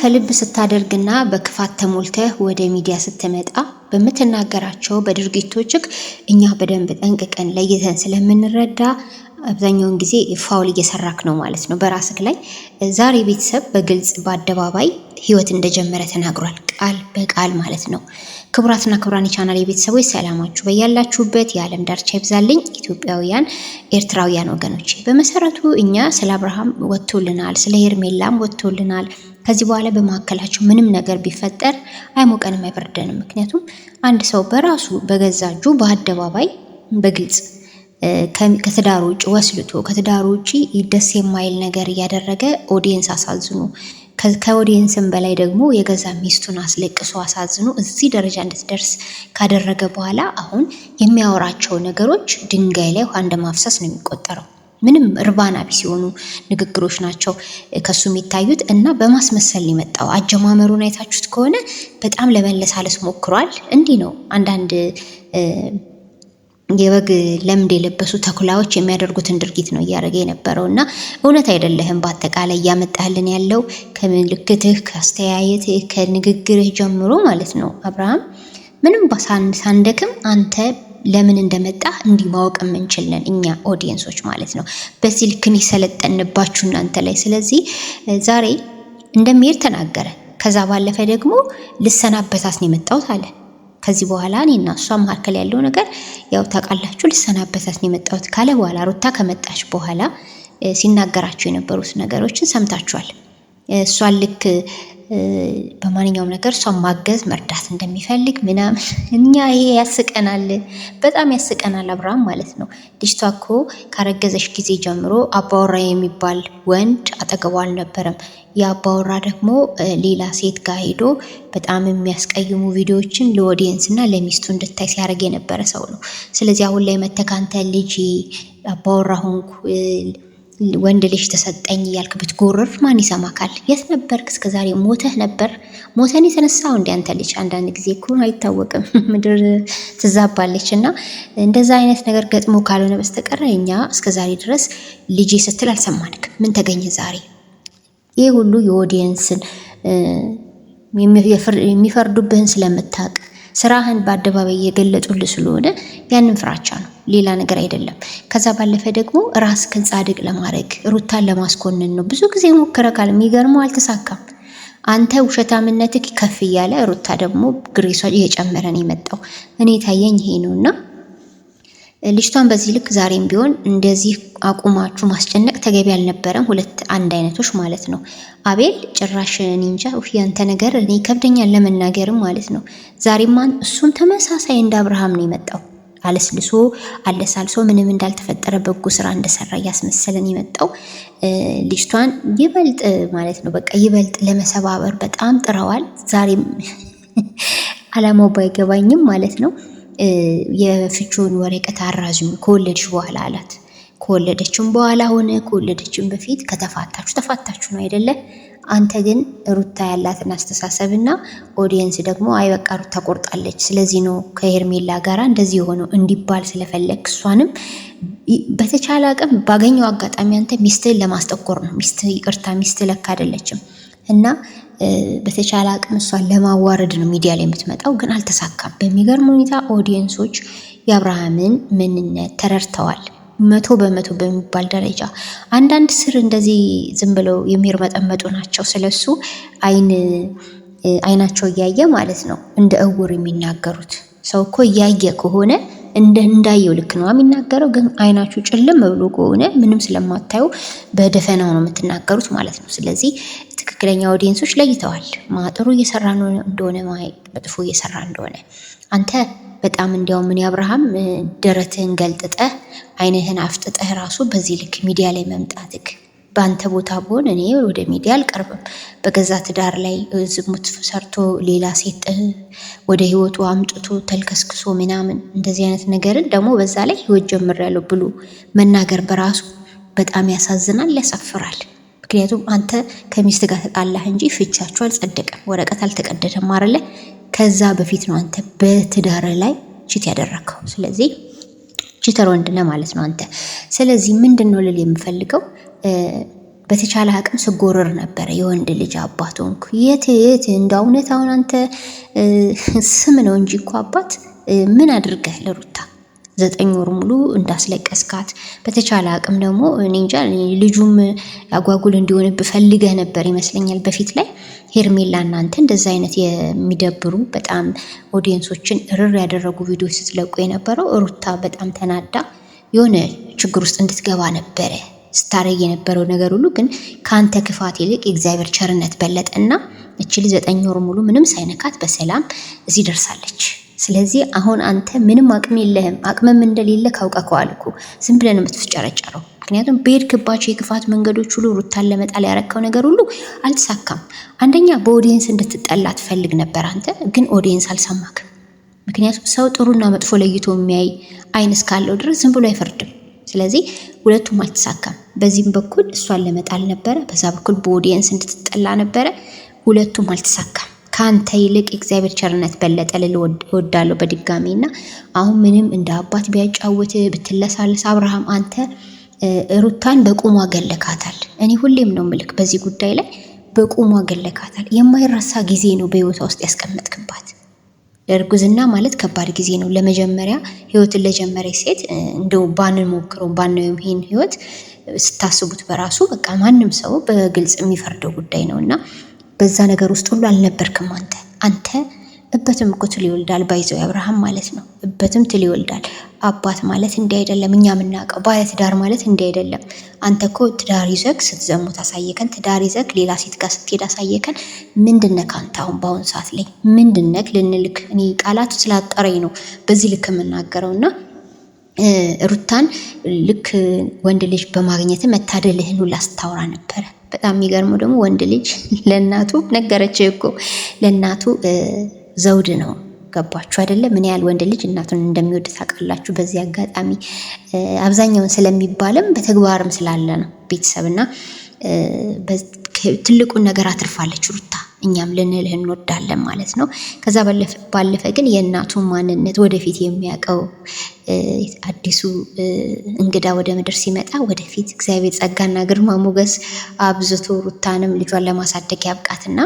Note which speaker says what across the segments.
Speaker 1: ከልብ ስታደርግና በክፋት ተሞልተህ ወደ ሚዲያ ስትመጣ በምትናገራቸው በድርጊቶችህ እኛ በደንብ ጠንቅቀን ለይተን ስለምንረዳ አብዛኛውን ጊዜ ፋውል እየሰራክ ነው ማለት ነው በራስህ ላይ። ዛሬ ቤተሰብ በግልጽ በአደባባይ ህይወት እንደጀመረ ተናግሯል፣ ቃል በቃል ማለት ነው። ክቡራትና ክቡራን የቻናል የቤተሰቦች ሰላማችሁ በያላችሁበት የዓለም ዳርቻ ይብዛልኝ። ኢትዮጵያውያን ኤርትራውያን ወገኖች፣ በመሰረቱ እኛ ስለ አብርሃም ወጥቶልናል፣ ስለ ሄርሜላም ወጥቶልናል። ከዚህ በኋላ በመካከላቸው ምንም ነገር ቢፈጠር አይሞቀንም፣ አይበርደንም። ምክንያቱም አንድ ሰው በራሱ በገዛ እጁ በአደባባይ በግልጽ ከትዳር ውጭ ወስልቶ ከትዳር ውጭ ደስ የማይል ነገር እያደረገ ኦዲየንስ አሳዝኑ፣ ከኦዲየንስም በላይ ደግሞ የገዛ ሚስቱን አስለቅሶ አሳዝኑ እዚህ ደረጃ እንድትደርስ ካደረገ በኋላ አሁን የሚያወራቸው ነገሮች ድንጋይ ላይ ውሃ እንደማፍሰስ ነው የሚቆጠረው። ምንም እርባና ቢስ የሆኑ ንግግሮች ናቸው ከሱ የሚታዩት እና በማስመሰል የመጣው አጀማመሩን አይታችሁት ከሆነ በጣም ለመለሳለስ ሞክሯል። እንዲህ ነው አንዳንድ የበግ ለምድ የለበሱ ተኩላዎች የሚያደርጉትን ድርጊት ነው እያደረገ የነበረው እና እውነት አይደለህም። በአጠቃላይ እያመጣልን ያለው ከምልክትህ፣ ከአስተያየትህ፣ ከንግግርህ ጀምሮ ማለት ነው አብርሃም ምንም ሳንደክም አንተ ለምን እንደመጣ እንዲህ ማወቅ የምንችልን እኛ ኦዲየንሶች ማለት ነው። በዚህ ልክ የሰለጠንባችሁ እናንተ ላይ። ስለዚህ ዛሬ እንደሚሄድ ተናገረ። ከዛ ባለፈ ደግሞ ልሰናበታት ነው የመጣሁት አለ። ከዚህ በኋላ እኔና እሷ መካከል ያለው ነገር ያው ታውቃላችሁ፣ ልሰናበታት ነው የመጣሁት ካለ በኋላ ሩታ ከመጣች በኋላ ሲናገራቸው የነበሩት ነገሮችን ሰምታችኋል። እሷን ልክ በማንኛውም ነገር እሷን ማገዝ መርዳት እንደሚፈልግ ምናምን እኛ ይሄ ያስቀናል፣ በጣም ያስቀናል አብርሃም ማለት ነው። ልጅቷ እኮ ካረገዘሽ ጊዜ ጀምሮ አባወራ የሚባል ወንድ አጠገቧ አልነበረም። የአባወራ ደግሞ ሌላ ሴት ጋር ሄዶ በጣም የሚያስቀይሙ ቪዲዮዎችን ለኦዲየንስ እና ለሚስቱ እንድታይ ሲያደርግ የነበረ ሰው ነው። ስለዚህ አሁን ላይ መተካንተ ልጅ አባወራ ሆንኩ ወንድ ልጅ ተሰጠኝ እያልክ ብትጎርር ማን ይሰማካል? የት ነበርክ እስከዛሬ? ሞተህ ነበር? ሞተን የተነሳው እንደ አንተ ልጅ አንዳንድ ጊዜ እኮ አይታወቅም፣ ምድር ትዛባለች። እና እንደዛ አይነት ነገር ገጥሞ ካልሆነ በስተቀር እኛ እስከዛሬ ድረስ ልጄ ስትል አልሰማንክ። ምን ተገኘ ዛሬ? ይህ ሁሉ የኦዲየንስን የሚፈርዱብህን ስለምታውቅ ስራህን በአደባባይ እየገለጡልህ ስለሆነ ያንን ፍራቻ ነው፣ ሌላ ነገር አይደለም። ከዛ ባለፈ ደግሞ ራስህን ጻድቅ ለማድረግ ሩታን ለማስኮነን ነው ብዙ ጊዜ ሞክረካል። የሚገርመው አልተሳካም። አንተ ውሸታምነትህ ከፍ እያለ ሩታ ደግሞ ግሬሷ እየጨመረ ነው የመጣው። እኔ ታየኝ ይሄ ነውና ልጅቷን በዚህ ልክ ዛሬም ቢሆን እንደዚህ አቁማችሁ ማስጨነቅ ተገቢ አልነበረም። ሁለት አንድ አይነቶች ማለት ነው። አቤል ጭራሽ እንጃ ያንተ ነገር እኔ ከብደኛል ለመናገርም ማለት ነው። ዛሬማን እሱም ተመሳሳይ እንደ አብርሃም ነው የመጣው። አለስልሶ አለሳልሶ ምንም እንዳልተፈጠረ በጎ ስራ እንደሰራ እያስመሰለን የመጣው። ልጅቷን ይበልጥ ማለት ነው በቃ ይበልጥ ለመሰባበር በጣም ጥረዋል። ዛሬም አላማው ባይገባኝም ማለት ነው የፍቹን ወረቀት አራዝሙ ከወለድሽ በኋላ አላት። ከወለደችም በኋላ ሆነ ከወለደችም በፊት ተፋታችሁ ነው አይደለ? አንተ ግን ሩታ ያላትን አስተሳሰብና ኦዲየንስ ደግሞ አይ በቃ ሩታ ቆርጣለች፣ ስለዚህ ነው ከሄርሜላ ጋራ እንደዚህ የሆነው እንዲባል ስለፈለግ እሷንም በተቻለ አቅም ባገኘው አጋጣሚ አንተ ሚስትህን ለማስጠቆር ነው። ሚስትህ ለካ አይደለችም እና በተቻለ አቅም እሷን ለማዋረድ ነው ሚዲያ ላይ የምትመጣው፣ ግን አልተሳካም። በሚገርም ሁኔታ ኦዲየንሶች የአብርሃምን ምንነት ተረድተዋል 100% በሚባል ደረጃ። አንዳንድ ስር እንደዚህ ዝም ብለው የሚርመጠመጡ ናቸው። ስለሱ አይናቸው እያየ ማለት ነው እንደ እውር የሚናገሩት። ሰው እኮ እያየ ከሆነ እንዳየው ልክ ነው የሚናገረው። ግን አይናችሁ ጭልም ብሎ ከሆነ ምንም ስለማታዩ በደፈናው ነው የምትናገሩት ማለት ነው። ስለዚህ ትክክለኛ ኦዲየንሶች ለይተዋል ማጥሩ እየሰራ እንደሆነ መጥፎ እየሰራ እንደሆነ። አንተ በጣም እንዲያውም ምን አብርሃም ደረትህን ገልጥጠህ አይንህን አፍጥጠህ ራሱ በዚህ ልክ ሚዲያ ላይ መምጣትክ በአንተ ቦታ ብሆን እኔ ወደ ሚዲያ አልቀርብም። በገዛ ትዳር ላይ ዝሙት ሰርቶ ሌላ ሴት ወደ ህይወቱ አምጥቶ ተልከስክሶ ምናምን እንደዚህ አይነት ነገርን ደግሞ በዛ ላይ ህይወት ጀምሬያለሁ ብሎ መናገር በራሱ በጣም ያሳዝናል፣ ያሳፍራል። ምክንያቱም አንተ ከሚስት ጋር ተጣላህ እንጂ ፍቻችሁ አልጸደቀም፣ ወረቀት አልተቀደደም አይደለ? ከዛ በፊት ነው አንተ በትዳር ላይ ቺት ያደረከው። ስለዚህ ቺተር ወንድ ነህ ማለት ነው አንተ። ስለዚህ ምንድነው ልል የምፈልገው በተቻለ አቅም ስጎረር ነበረ። የወንድ ልጅ አባት ሆንኩ የት እንደ እውነት አሁን አንተ ስም ነው እንጂ እኮ አባት ምን አድርገህ ለሩታ 9 ወር ሙሉ እንዳስለቀስካት፣ በተቻለ አቅም ደግሞ እኔ እንጃ ልጁም አጓጉል እንዲሆን ፈልገህ ነበር ይመስለኛል። በፊት ላይ ሄርሜላ እናንተ እንደዛ አይነት የሚደብሩ በጣም ኦዲየንሶችን እርር ያደረጉ ቪዲዮዎች ስትለቁ የነበረው ሩታ በጣም ተናዳ የሆነ ችግር ውስጥ እንድትገባ ነበረ ስታረግ የነበረው ነገር ሁሉ። ግን ከአንተ ክፋት ይልቅ የእግዚአብሔር ቸርነት በለጠና እችል 9 ወር ሙሉ ምንም ሳይነካት በሰላም እዚህ ደርሳለች። ስለዚህ አሁን አንተ ምንም አቅም የለህም። አቅምም እንደሌለ ካውቀከዋል እኮ ዝም ብለን የምትፍጨረጨረው። ምክንያቱም በሄድክባቸው የክፋት መንገዶች ሁሉ ሩታን ለመጣል ያረከው ነገር ሁሉ አልተሳካም። አንደኛ በኦዲየንስ እንድትጠላ ትፈልግ ነበር አንተ፣ ግን ኦዲየንስ አልሰማክም። ምክንያቱም ሰው ጥሩና መጥፎ ለይቶ የሚያይ አይን እስካለው ድረስ ዝም ብሎ አይፈርድም። ስለዚህ ሁለቱም አልተሳካም። በዚህም በኩል እሷን ለመጣል ነበረ፣ በዛ በኩል በኦዲየንስ እንድትጠላ ነበረ። ሁለቱም አልተሳካም። ከአንተ ይልቅ እግዚአብሔር ቸርነት በለጠ ልል እወዳለሁ በድጋሚ እና አሁን ምንም እንደ አባት ቢያጫውት ብትለሳለስ አብርሃም አንተ ሩታን በቁሟ ገለካታል። እኔ ሁሌም ነው ምልክ በዚህ ጉዳይ ላይ በቁሟ ገለካታል። የማይረሳ ጊዜ ነው በህይወቷ ውስጥ ያስቀመጥክባት። እርጉዝና ማለት ከባድ ጊዜ ነው። ለመጀመሪያ ህይወትን ለጀመረች ሴት እንደው ባንሞክረው ባናየው ይሄን ህይወት ስታስቡት በራሱ በቃ ማንም ሰው በግልጽ የሚፈርደው ጉዳይ ነው እና በዛ ነገር ውስጥ ሁሉ አልነበርክም አንተ እበትም እኮ ትል ይወልዳል ባይዘው አብርሃም ማለት ነው። እበትም ትል ይወልዳል። አባት ማለት እንዲህ አይደለም። እኛ የምናውቀው ባለ ትዳር ማለት እንዲህ አይደለም። አንተ እኮ ትዳር ይዘክ ስትዘሙት አሳየከን። ትዳር ይዘክ ሌላ ሴት ጋር ስትሄድ አሳየከን። ምንድነክ አንተ አሁን በአሁን ሰዓት ላይ ምንድነክ ልንልክ እኔ ቃላት ስላጠረኝ ነው በዚህ ልክ የምናገረውና ሩታን ልክ ወንድ ልጅ በማግኘት መታደልህን ሁላ ስታወራ ነበረ። በጣም የሚገርመው ደግሞ ወንድ ልጅ ለእናቱ ነገረች እኮ ለእናቱ ዘውድ ነው። ገባችሁ አይደለ? ምን ያህል ወንድ ልጅ እናቱን እንደሚወድ ታውቃላችሁ። በዚህ አጋጣሚ አብዛኛውን ስለሚባልም በተግባርም ስላለ ነው ቤተሰብና ትልቁን ነገር አትርፋለች ሩታ። እኛም ልንልህ እንወዳለን ማለት ነው። ከዛ ባለፈ ግን የእናቱ ማንነት ወደፊት የሚያውቀው አዲሱ እንግዳ ወደ ምድር ሲመጣ ወደፊት እግዚአብሔር ጸጋና ግርማ ሞገስ አብዝቶ ሩታንም ልጇን ለማሳደግ ያብቃትና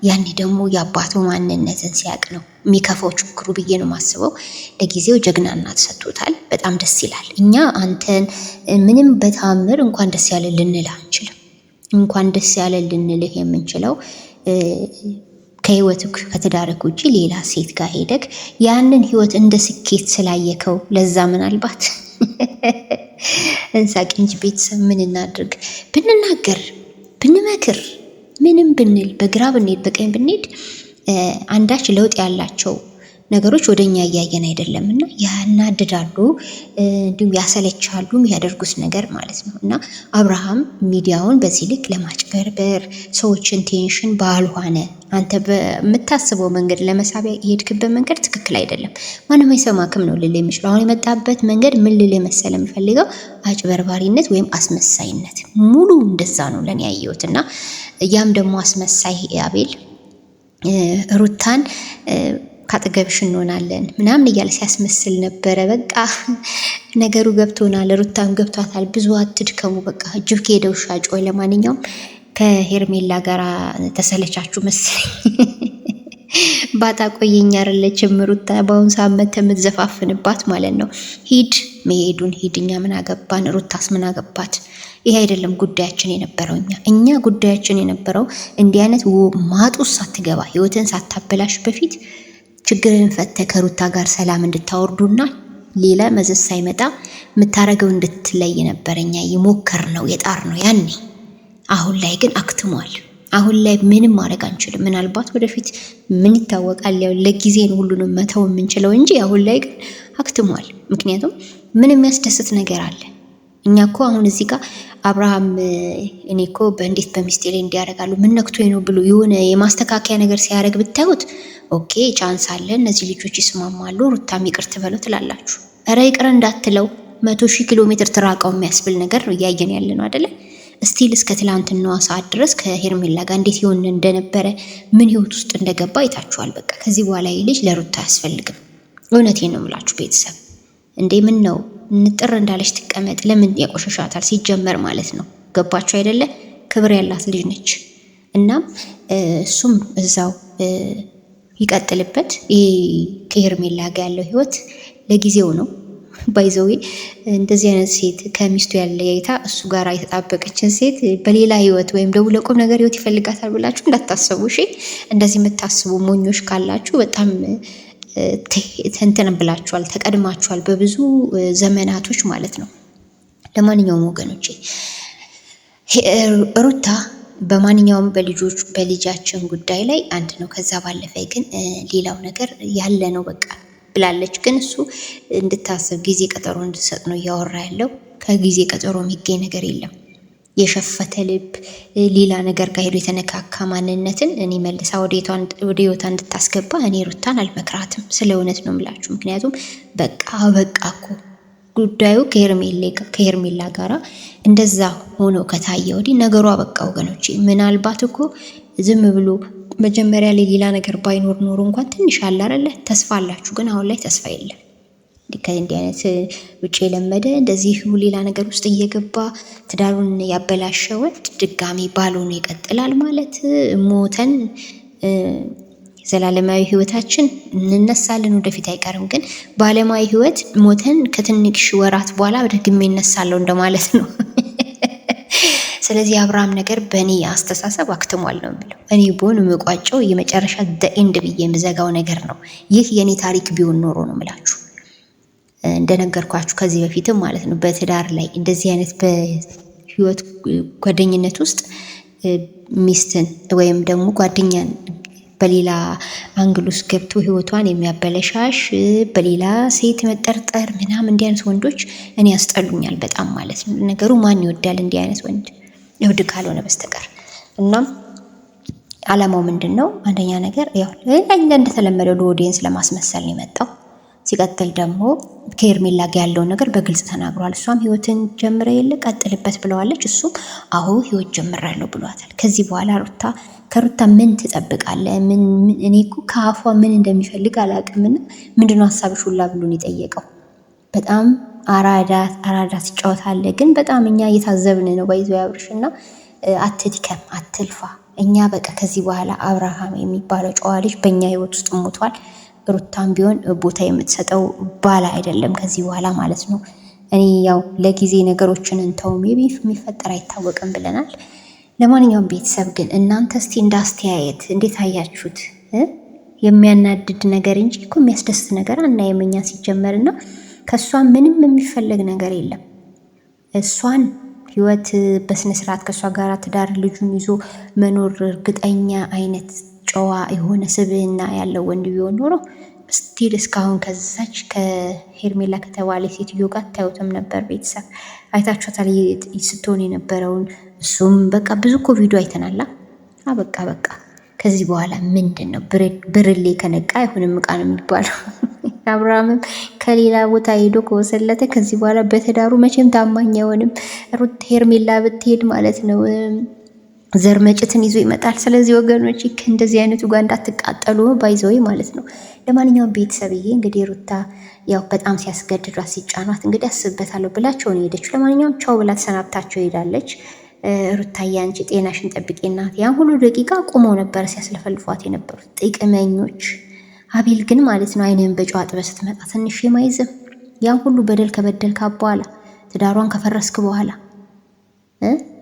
Speaker 1: ያኔ ደግሞ የአባቱ ማንነትን ሲያውቅ ነው የሚከፋው ችግሩ ብዬ ነው ማስበው። ለጊዜው ጀግና እናት ሰጥቶታል። በጣም ደስ ይላል። እኛ አንተን ምንም በታምር እንኳን ደስ ያለ ልንልህ አንችልም። እንኳን ደስ ያለ ልንልህ የምንችለው ከህይወትክ ከትዳርክ ውጪ ሌላ ሴት ጋር ሄደክ ያንን ህይወት እንደ ስኬት ስላየከው ለዛ ምናልባት እንሳቅ እንጂ ቤተሰብ ምን እናድርግ? ብንናገር ብንመክር ምንም ብንል በግራ ብንሄድ በቀኝ ብንሄድ አንዳች ለውጥ ያላቸው ነገሮች ወደኛ እያየን አይደለም እና ያናድዳሉ፣ እንዲሁም ያሰለቻሉ ያደርጉት ነገር ማለት ነው። እና አብርሃም ሚዲያውን በዚህ ልክ ለማጭበርበር ሰዎችን ቴንሽን ባልሆነ አንተ በምታስበው መንገድ ለመሳቢያ የሄድክበት መንገድ ትክክል አይደለም። ማንም አይሰማክም ነው ልል የሚችለው። አሁን የመጣበት መንገድ ምን ልል መሰለ የምፈልገው አጭበርባሪነት ወይም አስመሳይነት ሙሉ እንደዛ ነው ለኔ ያየሁት። እና ያም ደግሞ አስመሳይ አቤል ሩታን ካጠገብሽ እንሆናለን ምናምን እያለ ሲያስመስል ነበረ። በቃ ነገሩ ገብቶናል፣ ሩታም ገብቷታል። ብዙ አትድከሙ፣ በቃ ጅብ ከሄደ ውሻ ጮኸ። ለማንኛውም ከሄርሜላ ጋር ተሰለቻችሁ መሰለኝ። ባጣ ቆየኝ አይደለችም ሩታ በአሁን ሰዓት የምትዘፋፍንባት ማለት ነው። ሂድ መሄዱን ሂድ፣ እኛ ምን አገባን? ሩታስ ምን አገባት? ይሄ አይደለም ጉዳያችን የነበረው። እኛ ጉዳያችን የነበረው እንዲህ አይነት ማጡ ሳትገባ ህይወትን ሳታበላሽ በፊት ችግርን ፈተህ ከሩታ ጋር ሰላም እንድታወርዱና ሌላ መዘዝ ሳይመጣ የምታረገው እንድትለይ ነበረኛ የሞከር ነው የጣር ነው ያኔ። አሁን ላይ ግን አክትሟል። አሁን ላይ ምንም ማድረግ አንችልም። ምናልባት ወደፊት ምን ይታወቃል? ያው ለጊዜ ነው ሁሉንም መተው የምንችለው እንጂ አሁን ላይ ግን አክትሟል። ምክንያቱም ምን የሚያስደስት ነገር አለ? እኛ እኮ አሁን እዚህ ጋር አብርሃም እኔ እኮ በእንዴት በሚስቴ ላይ እንዲያደርጋሉ ምን ነክቶኝ ነው ብሎ የሆነ የማስተካከያ ነገር ሲያደርግ ብታዩት ኦኬ ቻንስ አለ፣ እነዚህ ልጆች ይስማማሉ፣ ሩታም ይቅር ትበለው ትላላችሁ። እረ ይቅር እንዳትለው 100,000 ኪሎ ሜትር ትራቀው የሚያስብል ነገር ነው እያየን ያለ ነው አይደለ? እስቲል እስከ ትላንትናዋ ሰዓት ድረስ ከሄርሜላ ጋር እንዴት ይሆን እንደነበረ ምን ህይወት ውስጥ እንደገባ አይታችኋል። በቃ ከዚህ በኋላ ይህ ልጅ ለሩታ አያስፈልግም። እውነቴን ነው የምላችሁ ቤተሰብ። እንዴ ምን ነው ንጥር እንዳለች ትቀመጥ? ለምን ያቆሸሻታል? ሲጀመር ማለት ነው። ገባችሁ አይደለ? ክብር ያላት ልጅ ነች። እናም እሱም እዛው ይቀጥልበት። ይሄ ከሄርሜላ ጋር ያለው ህይወት ለጊዜው ነው። ባይዘዌ እንደዚህ አይነት ሴት ከሚስቱ ያለያይታ እሱ ጋር የተጣበቀችን ሴት በሌላ ህይወት ወይም ደግሞ ለቁም ነገር ህይወት ይፈልጋታል ብላችሁ እንዳታስቡ እሺ። እንደዚህ የምታስቡ ሞኞች ካላችሁ በጣም እንትን ብላችኋል፣ ተቀድማችኋል በብዙ ዘመናቶች ማለት ነው። ለማንኛውም ወገኖቼ ሩታ በማንኛውም በልጃችን ጉዳይ ላይ አንድ ነው። ከዛ ባለፈ ግን ሌላው ነገር ያለ ነው በቃ ብላለች። ግን እሱ እንድታስብ ጊዜ ቀጠሮ እንድትሰጥ ነው እያወራ ያለው። ከጊዜ ቀጠሮ የሚገኝ ነገር የለም። የሸፈተ ልብ ሌላ ነገር ጋር ሄዶ የተነካካ ማንነትን እኔ መልሳ ወደ ህይወቷ እንድታስገባ እኔ ሩታን አልመክራትም። ስለ እውነት ነው የምላችሁ። ምክንያቱም በቃ እኮ ጉዳዩ ከሄርሜላ ጋራ እንደዛ ሆኖ ከታየ ወዲህ ነገሯ በቃ ወገኖቼ። ምናልባት እኮ ዝም ብሎ መጀመሪያ ላይ ሌላ ነገር ባይኖር ኖሮ እንኳን ትንሽ አለ አይደለ ተስፋ አላችሁ። ግን አሁን ላይ ተስፋ የለም። እንዲህ አይነት ውጭ የለመደ እንደዚህ ሌላ ነገር ውስጥ እየገባ ትዳሩን ያበላሸ ወንድ ድጋሚ ባልሆነ ይቀጥላል ማለት ሞተን ዘላለማዊ ህይወታችን እንነሳለን፣ ወደፊት አይቀርም። ግን በዓለማዊ ህይወት ሞተን ከትንሽ ወራት በኋላ ደግሜ እነሳለሁ እንደማለት ነው። ስለዚህ አብርሃም ነገር በእኔ አስተሳሰብ አክትሟል ነው የምለው። እኔ ቦን የምቋጨው የመጨረሻ ኤንድ ብዬ የምዘጋው ነገር ነው። ይህ የእኔ ታሪክ ቢሆን ኖሮ ነው የምላችሁ። እንደነገርኳችሁ ከዚህ በፊትም ማለት ነው በትዳር ላይ እንደዚህ አይነት በህይወት ጓደኝነት ውስጥ ሚስትን ወይም ደግሞ ጓደኛን በሌላ አንግል ውስጥ ገብቶ ህይወቷን የሚያበለሻሽ በሌላ ሴት መጠርጠር ምናምን እንዲህ አይነት ወንዶች እኔ ያስጠሉኛል በጣም ማለት ነው። ነገሩ ማን ይወዳል እንዲህ አይነት ወንድ እብድ ካልሆነ በስተቀር። እናም አላማው ምንድን ነው? አንደኛ ነገር ያው እንደተለመደው ለኦዲየንስ ለማስመሰል ነው የመጣው። ሲቀጥል ደግሞ ከሄርሜላ ጋር ያለውን ነገር በግልጽ ተናግሯል። እሷም ህይወትን ጀምረ የለ ቀጥልበት ብለዋለች። እሱም አሁ ህይወት ጀምራለሁ ብሏታል። ከዚህ በኋላ ከሩታ ምን ትጠብቃለህ? እኔ እኮ ከአፏ ምን እንደሚፈልግ አላውቅምና ምንድነው ሀሳብሽ ሁላ ብሎን የጠየቀው። በጣም አራዳ ትጫወታለህ። ግን በጣም እኛ እየታዘብን ነው። ባይዞ ያብርሽና አትድከም፣ አትልፋ። እኛ በቃ ከዚህ በኋላ አብርሃም የሚባለው ጨዋ ልጅ በእኛ ህይወት ውስጥ ሞቷል። ሩታም ቢሆን ቦታ የምትሰጠው ባል አይደለም ከዚህ በኋላ ማለት ነው። እኔ ያው ለጊዜ ነገሮችን እንተው፣ ሜቢ የሚፈጠር አይታወቅም ብለናል። ለማንኛውም ቤተሰብ ግን እናንተ እስቲ እንዳስተያየት እንዴት አያችሁት? የሚያናድድ ነገር እንጂ እኮ የሚያስደስት ነገር አናየም እኛ ሲጀመርና ከእሷ ምንም የሚፈለግ ነገር የለም። እሷን ህይወት በስነስርዓት ከእሷ ጋር ትዳር ልጁን ይዞ መኖር እርግጠኛ አይነት ጨዋ የሆነ ስብዕና ያለው ወንድ ቢሆን ኖሮ ስቲል እስካሁን ከዛች ከሄርሜላ ከተባለ ሴትዮ ጋር ታዩትም ነበር። ቤተሰብ አይታችኋታል ስትሆን የነበረውን። እሱም በቃ ብዙ እኮ ቪዲዮ አይተናላ። በቃ ከዚህ በኋላ ምንድን ነው ብርሌ ከነቃ አይሆንም ዕቃ ነው የሚባለው። አብርሃምም ከሌላ ቦታ ሄዶ ከወሰለተ ከዚህ በኋላ በትዳሩ መቼም ታማኝ አይሆንም። ሄርሜላ ብትሄድ ማለት ነው ዘር መጭትን ይዞ ይመጣል። ስለዚህ ወገኖች እንደዚህ አይነቱ ጋር እንዳትቃጠሉ ባይዘው ማለት ነው። ለማንኛውም ቤተሰብዬ እንግዲህ ሩታ ያው በጣም ሲያስገድዷት ሲጫኗት እንግዲህ አስብበታለሁ ብላቸው ነው የሄደችው። ለማንኛውም ቻው ብላ ተሰናብታቸው ሄዳለች። ሩታዬ አንቺ ጤናሽን ጠብቂ እናት። ያን ሁሉ ደቂቃ ቆመው ነበር ሲያስለፈልፏት የነበሩት ጥቅመኞች። አቤል ግን ማለት ነው አይንህን በጨው አጥበህ ስትመጣ ትንሽ የማይዝም ያን ሁሉ በደል ከበደልካ በኋላ ትዳሯን ከፈረስክ በኋላ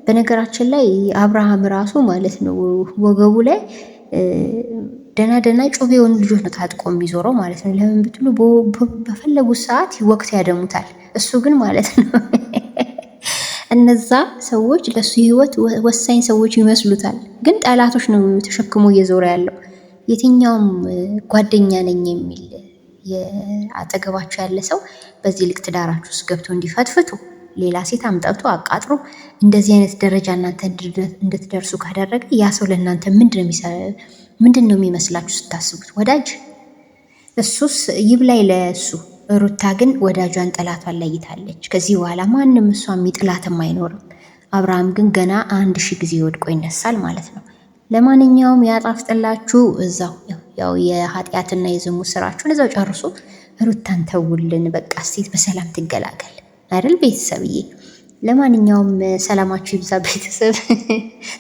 Speaker 1: በነገራችን ላይ አብርሃም ራሱ ማለት ነው ወገቡ ላይ ደና ጩቤ የሆኑ ልጆች ነው ታጥቆ የሚዞረው ማለት ነው። ለምን ብትሉ በፈለጉት ሰዓት ወቅት ያደሙታል። እሱ ግን ማለት ነው እነዛ ሰዎች ለሱ ህይወት ወሳኝ ሰዎች ይመስሉታል፣ ግን ጠላቶች ነው ተሸክሞ እየዞረ ያለው። የትኛውም ጓደኛ ነኝ የሚል የአጠገባቸው ያለ ሰው በዚህ ልክ ትዳራችሁ ውስጥ ገብቶ እንዲፈትፍቱ ሌላ ሴት አምጠቱ አቃጥሮ እንደዚህ አይነት ደረጃ እናንተ እንድትደርሱ ካደረገ ያ ሰው ለእናንተ ምንድን ነው የሚመስላችሁ ስታስቡት? ወዳጅ? እሱስ ይብላኝ ለእሱ። ሩታ ግን ወዳጇን ጠላቷን ለይታለች። ከዚህ በኋላ ማንም እሷ የሚጥላትም አይኖርም። አብርሃም ግን ገና 1000 ጊዜ ወድቆ ይነሳል ማለት ነው። ለማንኛውም ያጣፍጥላችሁ። እዛው ያው የኃጢአትና የዝሙት ስራችሁን እዛው ጨርሱ። ሩታን ተውልን በቃ። ሴት በሰላም ትገላገል አይደል ቤተሰብዬ? ለማንኛውም ሰላማችሁ ይብዛ ቤተሰብ።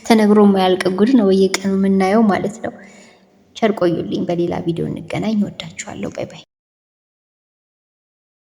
Speaker 1: ተነግሮ የማያልቅ ጉድ ነው በየቀኑ የምናየው ማለት ነው። ቸር ቆዩልኝ። በሌላ ቪዲዮ እንገናኝ። ወዳችኋለሁ። ባይ ባይ።